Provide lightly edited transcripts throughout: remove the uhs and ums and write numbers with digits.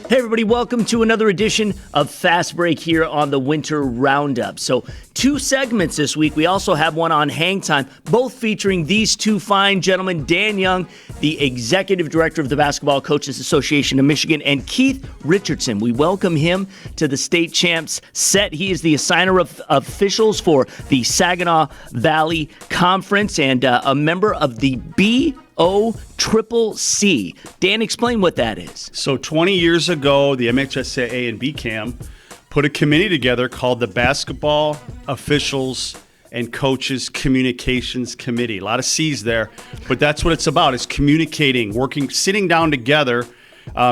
Hey everybody, welcome to another edition of Fast Break here on the Winter Roundup. So 2 segments this week. We also have one on Hang Time, both featuring these 2 fine gentlemen, Dan Young, the Executive Director of the Basketball Coaches Association of Michigan, and Keith Richardson. We welcome him to the State Champs set. He is the assigner of officials for the Saginaw Valley Conference and a member of the BOCCC. Dan, explain what that is. So 20 years ago, the MHSAA and BCAM put a committee together called the Basketball Officials and Coaches Communications Committee. A lot of C's there, but that's what it's about. It's communicating, working, sitting down together,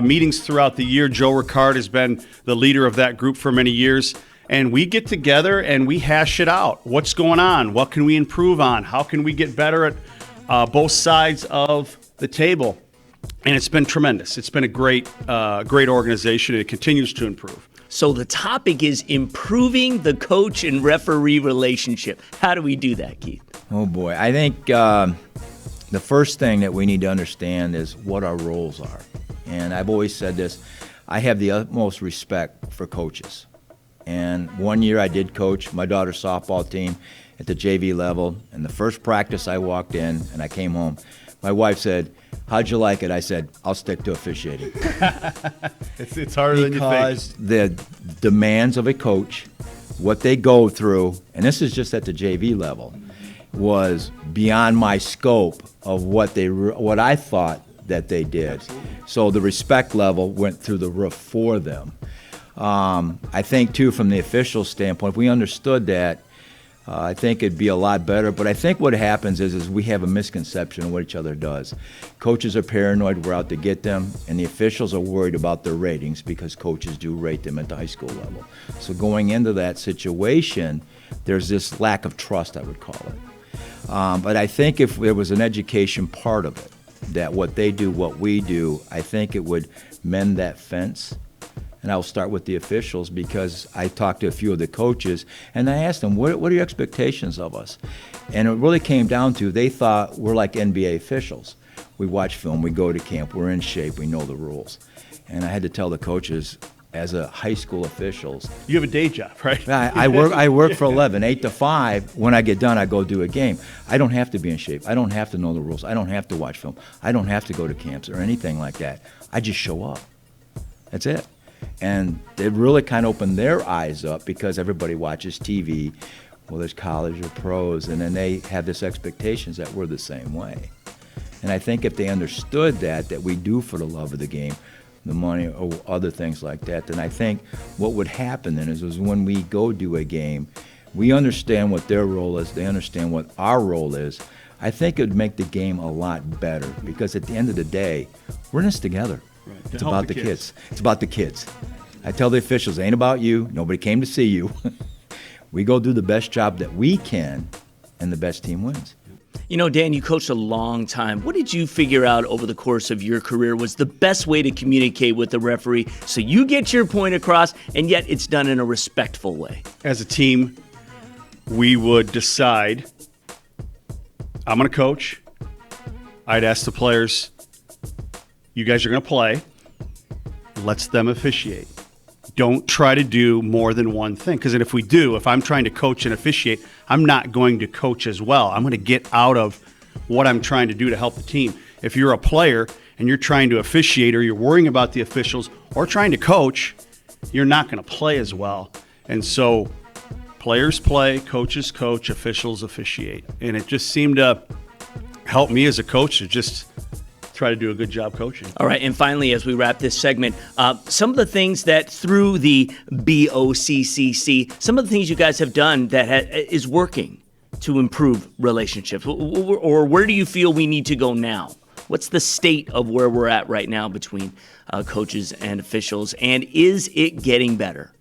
meetings throughout the year. Joe Ricard has been the leader of that group for many years. And we get together and we hash it out. What's going on? What can we improve on? How can we get better at both sides of the table? And it's been tremendous. It's been a great organization, and it continues to improve. So the topic is improving the coach and referee relationship. How do we do that, Keith? Oh boy, I think the first thing that we need to understand is what our roles are. And I've always said this, I have the utmost respect for coaches. And one year I did coach my daughter's softball team at the JV level, and the first practice I walked in and I came home, my wife said, "How'd you like it?" I said, "I'll stick to officiating." It's harder than you think. Because the demands of a coach, what they go through, and this is just at the JV level, was beyond my scope of what I thought that they did. So the respect level went through the roof for them. I think, too, from the official standpoint, if we understood that, I think it'd be a lot better. But I think what happens is we have a misconception of what each other does. Coaches are paranoid we're out to get them, and the officials are worried about their ratings because coaches do rate them at the high school level. So going into that situation, there's this lack of trust, I would call it. But I think if there was an education part of it, that what they do, what we do, I think it would mend that fence. And I'll start with the officials because I talked to a few of the coaches and I asked them, what are your expectations of us? And it really came down to they thought we're like NBA officials. We watch film, we go to camp, we're in shape, we know the rules. And I had to tell the coaches, as a high school officials, you have a day job, right? I work for 11, 8 to 5. When I get done, I go do a game. I don't have to be in shape. I don't have to know the rules. I don't have to watch film. I don't have to go to camps or anything like that. I just show up. That's it. And it really kind of opened their eyes up because everybody watches TV, well, there's college or pros, and then they have this expectations that we're the same way. And I think if they understood that we do for the love of the game, the money or other things like that, then I think what would happen then is when we go do a game, we understand what their role is, they understand what our role is. I think it would make the game a lot better because at the end of the day, we're in this together. Right. It's about the kids. It's about the kids. I tell the officials, it ain't about you. Nobody came to see you. We go do the best job that we can, and the best team wins. You know, Dan, you coached a long time. What did you figure out over the course of your career was the best way to communicate with the referee so you get your point across and yet it's done in a respectful way? As a team, we would decide, I'm going to coach. I'd ask the players, you guys are going to play. Let's them officiate. Don't try to do more than one thing. Because if we do, if I'm trying to coach and officiate, I'm not going to coach as well. I'm going to get out of what I'm trying to do to help the team. If you're a player and you're trying to officiate or you're worrying about the officials or trying to coach, you're not going to play as well. And so players play, coaches coach, officials officiate. And it just seemed to help me as a coach to just try to do a good job coaching. All right, and finally, as we wrap this segment, some of the things that through the BOCCC, some of the things you guys have done that is working to improve relationships, or where do you feel we need to go now? What's the state of where we're at right now between coaches and officials, and is it getting better?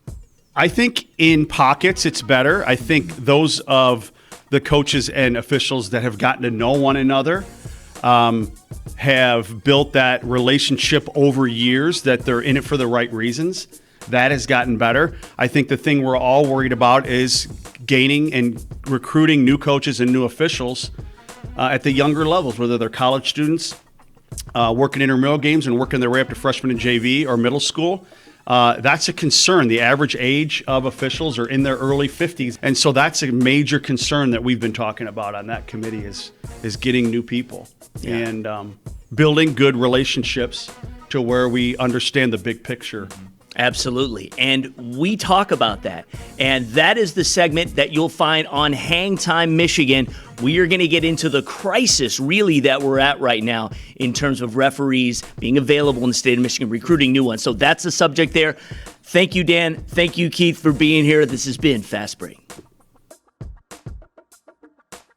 I think in pockets it's better. I think those of the coaches and officials that have gotten to know one another have built that relationship over years, that they're in it for the right reasons. That has gotten better. I think the thing we're all worried about is gaining and recruiting new coaches and new officials at the younger levels, whether they're college students working intramural games and working their way up to freshman and JV or middle school. That's a concern. The average age of officials are in their early 50s. And so that's a major concern that we've been talking about on that committee is getting new people and building good relationships to where we understand the big picture. Absolutely. And we talk about that. And that is the segment that you'll find on Hang Time Michigan. We are going to get into the crisis, really, that we're at right now in terms of referees being available in the state of Michigan, recruiting new ones. So that's the subject there. Thank you, Dan. Thank you, Keith, for being here. This has been Fast Break.